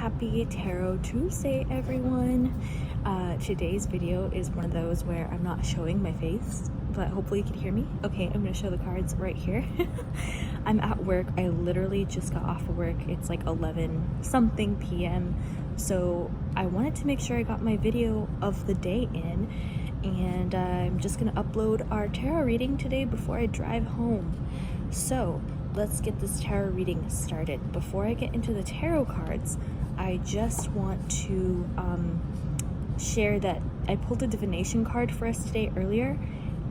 Happy Tarot Tuesday, everyone. Today's video is one of those where I'm not showing my face, but hopefully you can hear me. Okay, I'm gonna show the cards right here. I'm at work. I literally just got off of work. It's like 11 something p.m. So I wanted to make sure I got my video of the day in, and I'm just gonna upload our tarot reading today before I drive home. So let's get this tarot reading started. Before I get into the tarot cards, I just want to share that I pulled a divination card for us today earlier,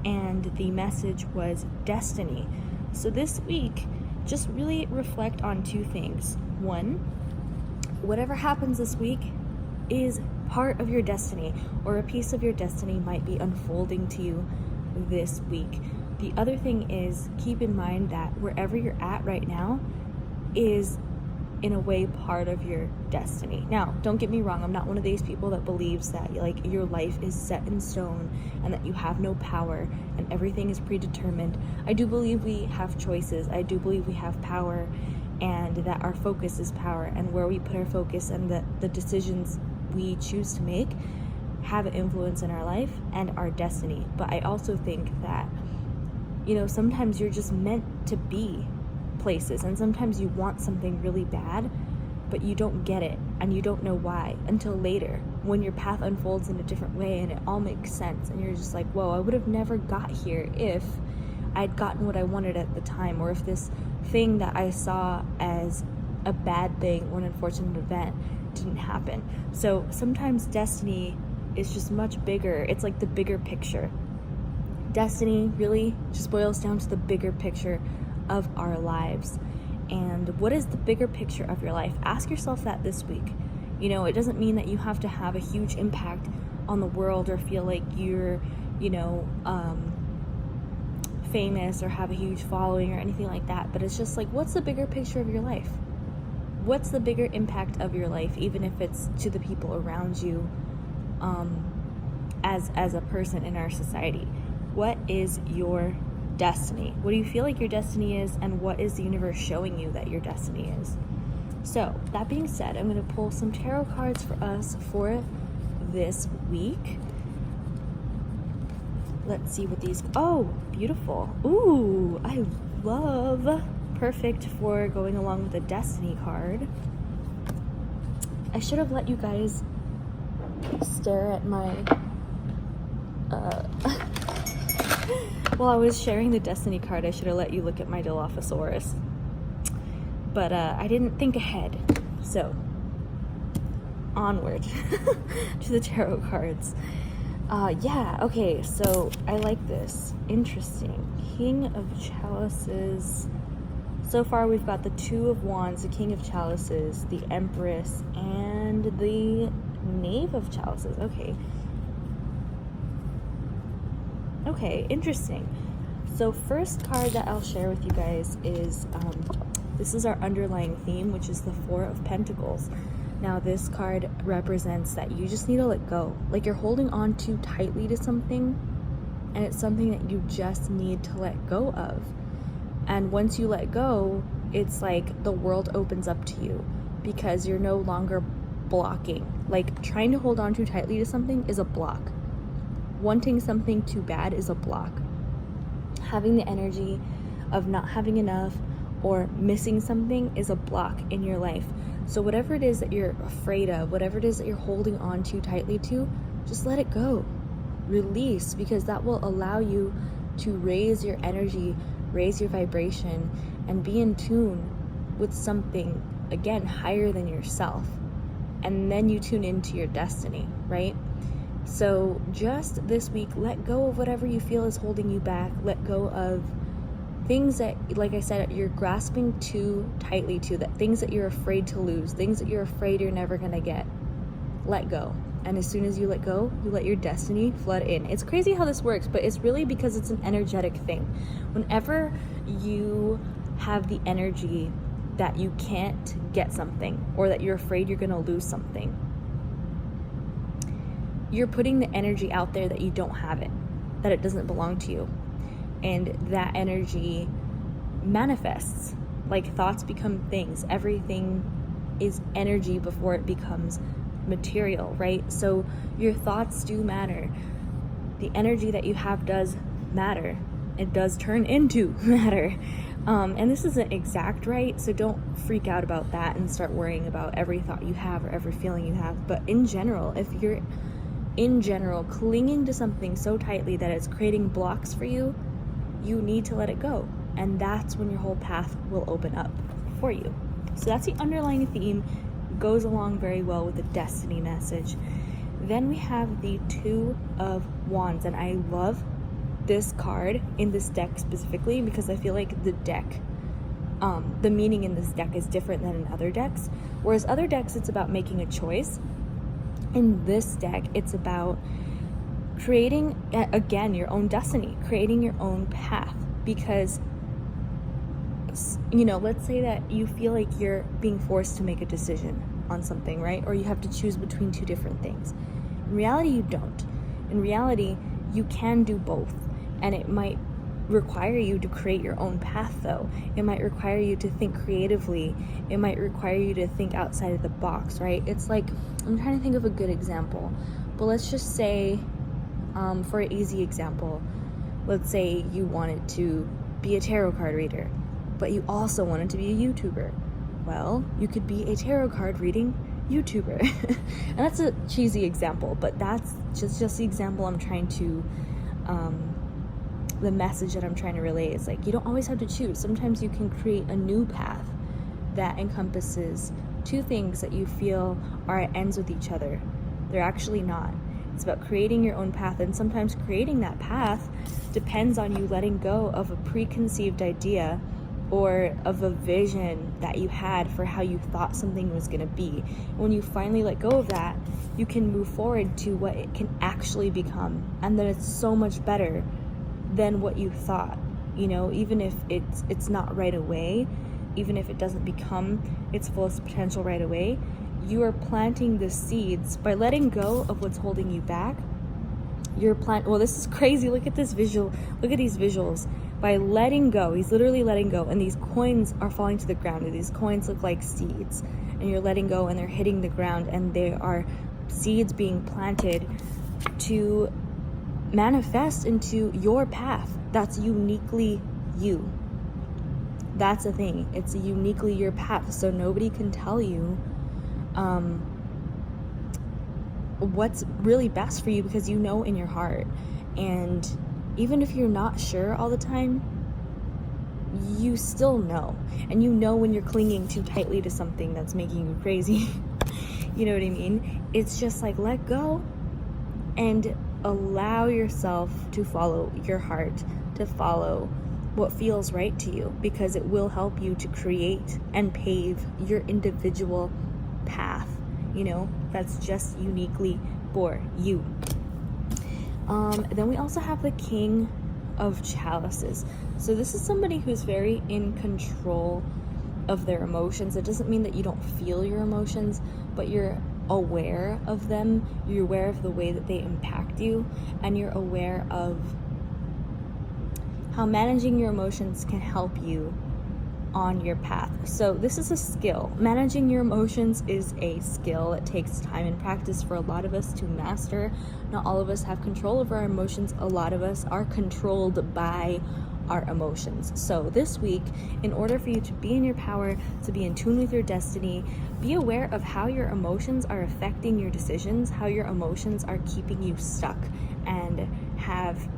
and the message was destiny. So this week, just really reflect on two things. One, whatever happens this week is part of your destiny, or a piece of your destiny might be unfolding to you this week. The other thing is, keep in mind that wherever you're at right now is in a way part of your destiny. Now, don't get me wrong, I'm not one of these people that believes that like your life is set in stone and that you have no power and everything is predetermined. I do believe we have choices. I do believe we have power, and that our focus is power, and where we put our focus and the decisions we choose to make have an influence in our life and our destiny. But I also think that, you know, sometimes you're just meant to be places, and sometimes you want something really bad, but you don't get it and you don't know why until later when your path unfolds in a different way and it all makes sense, and you're just like, whoa, I would have never got here if I'd gotten what I wanted at the time, or if this thing that I saw as a bad thing or an unfortunate event didn't happen. So sometimes destiny is just much bigger. It's like the bigger picture. Destiny really just boils down to the bigger picture of our lives. And what is the bigger picture of your life? Ask yourself that this week. You know, it doesn't mean that you have to have a huge impact on the world or feel like you're, you know, famous or have a huge following or anything like that. But it's just like, what's the bigger picture of your life? What's the bigger impact of your life, even if it's to the people around you, as a person in our society? What is your destiny? What do you feel like your destiny is, and what is the universe showing you that your destiny is? So that being said, I'm going to pull some tarot cards for us for this week. Let's see what these, oh, beautiful. Ooh, I love, perfect for going along with the destiny card. I should have let you guys stare at my while I was sharing the destiny card. I should have let you look at my Dilophosaurus, but I didn't think ahead. So onward to the tarot cards. Yeah, okay, so I like this. Interesting. King of Chalices. So far we've got the Two of Wands, the King of Chalices, the Empress, and the Knave of Chalices. Okay, interesting. So first card that I'll share with you guys is, this is our underlying theme, which is the Four of Pentacles. Now this card represents that you just need to let go. Like you're holding on too tightly to something, and it's something that you just need to let go of. And once you let go, it's like the world opens up to you, because you're no longer blocking. Like trying to hold on too tightly to something is a block. Wanting something too bad is a block. Having the energy of not having enough or missing something is a block in your life. So whatever it is that you're afraid of, whatever it is that you're holding on too tightly to, just let it go. Release, because that will allow you to raise your energy, raise your vibration, and be in tune with something, again, higher than yourself. And then you tune into your destiny, right? So just this week, let go of whatever you feel is holding you back. Let go of things that, like I said, you're grasping too tightly to, that things that you're afraid to lose, things that you're afraid you're never gonna get. Let go. And as soon as you let go, you let your destiny flood in. It's crazy how this works, but it's really because it's an energetic thing. Whenever you have the energy that you can't get something, or that you're afraid you're gonna lose something, you're putting the energy out there that you don't have it, that it doesn't belong to you. And that energy manifests. Like thoughts become things. Everything is energy before it becomes material, right? So your thoughts do matter. The energy that you have does matter. It does turn into matter. And this isn't exact, right? So don't freak out about that and start worrying about every thought you have or every feeling you have. But in general, if you're in general clinging to something so tightly that it's creating blocks for you, you need to let it go. And that's when your whole path will open up for you. So that's the underlying theme. Goes along very well with the destiny message. Then we have the Two of Wands, and I love this card in this deck specifically because I feel like the deck, the meaning in this deck is different than in other decks. Whereas other decks, it's about making a choice. In this deck, it's about creating, again, your own destiny, creating your own path. Because, you know, let's say that you feel like you're being forced to make a decision on something, right? Or you have to choose between two different things. In reality, you don't. In reality, you can do both. And it might require you to create your own path, though. It might require you to think creatively. It might require you to think outside of the box, right? It's like, I'm trying to think of a good example. But let's just say, for an easy example, let's say you wanted to be a tarot card reader, but you also wanted to be a YouTuber. Well, you could be a tarot card reading YouTuber. And that's a cheesy example, but that's just the example I'm trying to, the message that I'm trying to relay is like, you don't always have to choose. Sometimes you can create a new path that encompasses two things that you feel are at ends with each other. They're actually not. It's about creating your own path, and sometimes creating that path depends on you letting go of a preconceived idea or of a vision that you had for how you thought something was going to be. When you finally let go of that, you can move forward to what it can actually become, and then it's so much better than what you thought. You know, even if it's not right away, even if it doesn't become its fullest potential right away, you are planting the seeds by letting go of what's holding you back. Well, this is crazy. Look at this visual. Look at these visuals. By letting go, he's literally letting go, and these coins are falling to the ground, and these coins look like seeds, and you're letting go, and they're hitting the ground, and they are seeds being planted to manifest into your path that's uniquely you. That's the thing. It's uniquely your path, so nobody can tell you what's really best for you, because you know in your heart. And even if you're not sure all the time, you still know. And you know when you're clinging too tightly to something that's making you crazy. You know what I mean? It's just like, let go and allow yourself to follow your heart, to follow what feels right to you, because it will help you to create and pave your individual path, you know, that's just uniquely for you. Then we also have the King of Chalices. So this is somebody who's very in control of their emotions. It doesn't mean that you don't feel your emotions, but you're aware of them. You're aware of the way that they impact you, and you're aware of how managing your emotions can help you on your path. So this is a skill. Managing your emotions is a skill that takes time and practice for a lot of us to master. Not all of us have control over our emotions. A lot of us are controlled by our emotions. So this week, in order for you to be in your power, to be in tune with your destiny, be aware of how your emotions are affecting your decisions, how your emotions are keeping you stuck, and have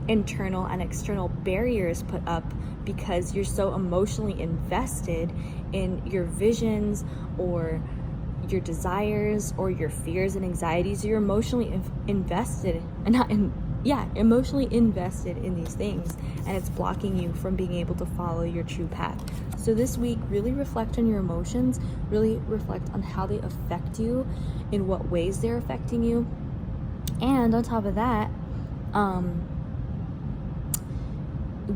internal and external barriers put up because you're so emotionally invested in your visions or your desires or your fears and anxieties. You're emotionally invested emotionally invested in these things, and it's blocking you from being able to follow your true path. So this week, really reflect on your emotions, really reflect on how they affect you, in what ways they're affecting you, and on top of that,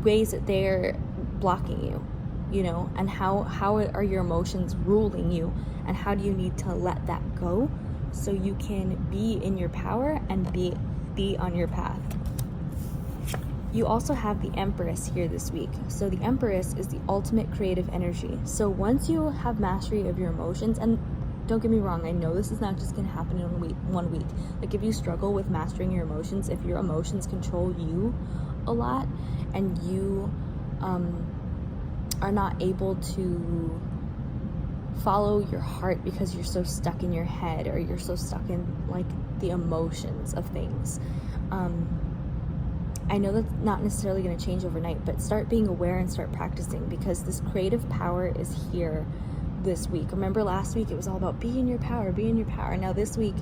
ways that they're blocking you, you know, and how are your emotions ruling you, and how do you need to let that go so you can be in your power and be on your path. You also have the Empress here this week. So the Empress is the ultimate creative energy. So once you have mastery of your emotions, and don't get me wrong, I know this is not just going to happen in 1 week. Like if you struggle with mastering your emotions, if your emotions control you a lot and you are not able to follow your heart because you're so stuck in your head, or you're so stuck in like the emotions of things, I know that's not necessarily going to change overnight, but start being aware and start practicing, because this creative power is here this week. Remember last week it was all about be in your power, be in your power. Now this week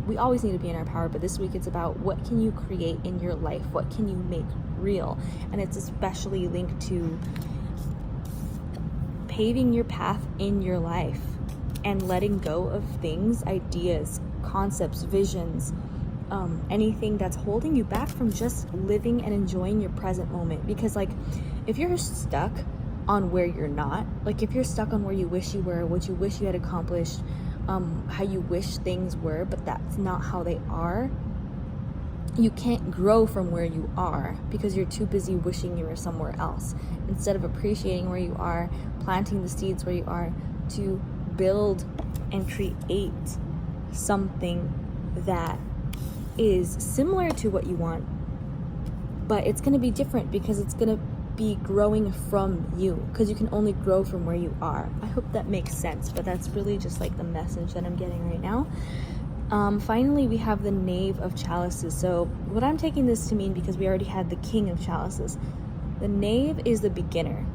we always need to be in our power, but this week it's about what can you create in your life, what can you make real. And it's especially linked to paving your path in your life and letting go of things, ideas, concepts, visions, anything that's holding you back from just living and enjoying your present moment. Because like if you're stuck on where you're not, like if you're stuck on where you wish you were, what you wish you had accomplished, how you wish things were, but that's not how they are, you can't grow from where you are because you're too busy wishing you were somewhere else, instead of appreciating where you are, planting the seeds where you are to build and create something that is similar to what you want, but it's going to be different because it's going to be growing from you, because you can only grow from where you are. I hope that makes sense, but that's really just like the message that I'm getting right now. Finally, we have the Knave of Chalices. So what I'm taking this to mean, because we already had the King of Chalices, the Knave is the beginner.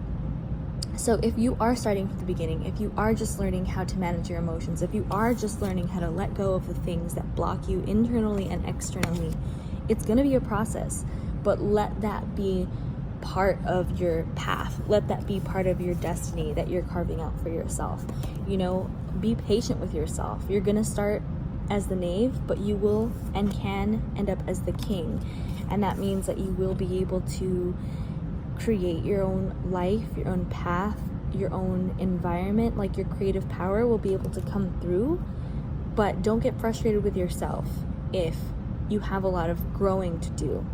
So if you are starting from the beginning, if you are just learning how to manage your emotions, if you are just learning how to let go of the things that block you internally and externally, it's going to be a process, but let that be part of your path. Let that be part of your destiny that you're carving out for yourself. You know, be patient with yourself. You're going to start as the Knave, but you will and can end up as the King. And that means that you will be able to create your own life, your own path, your own environment. Like your creative power will be able to come through, but don't get frustrated with yourself if you have a lot of growing to do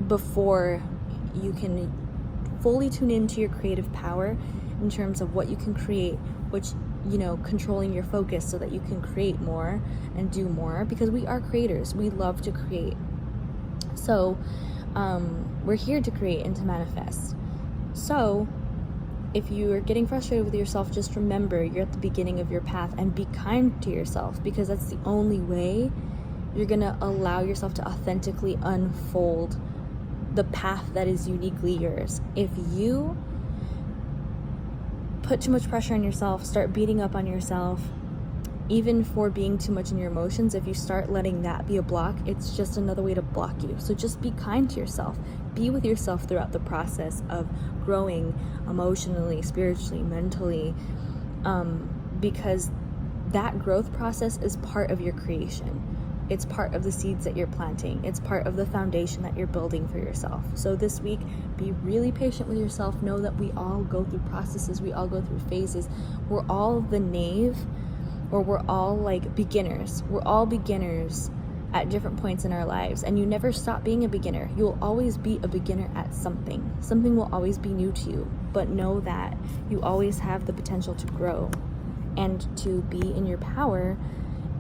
before you can fully tune into your creative power in terms of what you can create, which, you know, controlling your focus so that you can create more and do more, because we are creators. We love to create. So we're here to create and to manifest. So if you are getting frustrated with yourself, just remember you're at the beginning of your path, and be kind to yourself, because that's the only way you're gonna allow yourself to authentically unfold the path that is uniquely yours. If you put too much pressure on yourself, start beating up on yourself, even for being too much in your emotions, if you start letting that be a block, it's just another way to block you. So just be kind to yourself. Be with yourself throughout the process of growing emotionally, spiritually, mentally, because that growth process is part of your creation. It's part of the seeds that you're planting. It's part of the foundation that you're building for yourself. So this week, be really patient with yourself. Know that we all go through processes. We all go through phases. We're all the Knave, or we're all like beginners. We're all beginners at different points in our lives. And you never stop being a beginner. You will always be a beginner at something. Something will always be new to you. But know that you always have the potential to grow and to be in your power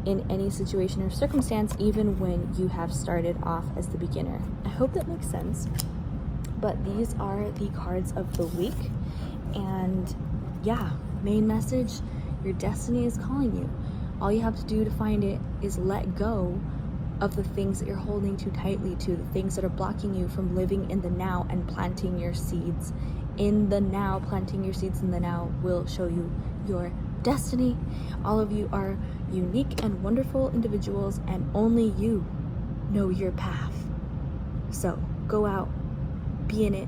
in any situation or circumstance, even when you have started off as the beginner. I hope that makes sense. But these are the cards of the week. And yeah, main message, your destiny is calling you. All you have to do to find it is let go of the things that you're holding too tightly to, the things that are blocking you from living in the now and planting your seeds in the now. Planting your seeds in the now will show you your destiny. All of you are unique and wonderful individuals, and only you know your path. So go out, be in it,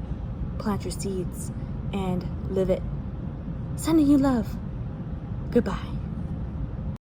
plant your seeds, and live it. Sending you love. Goodbye.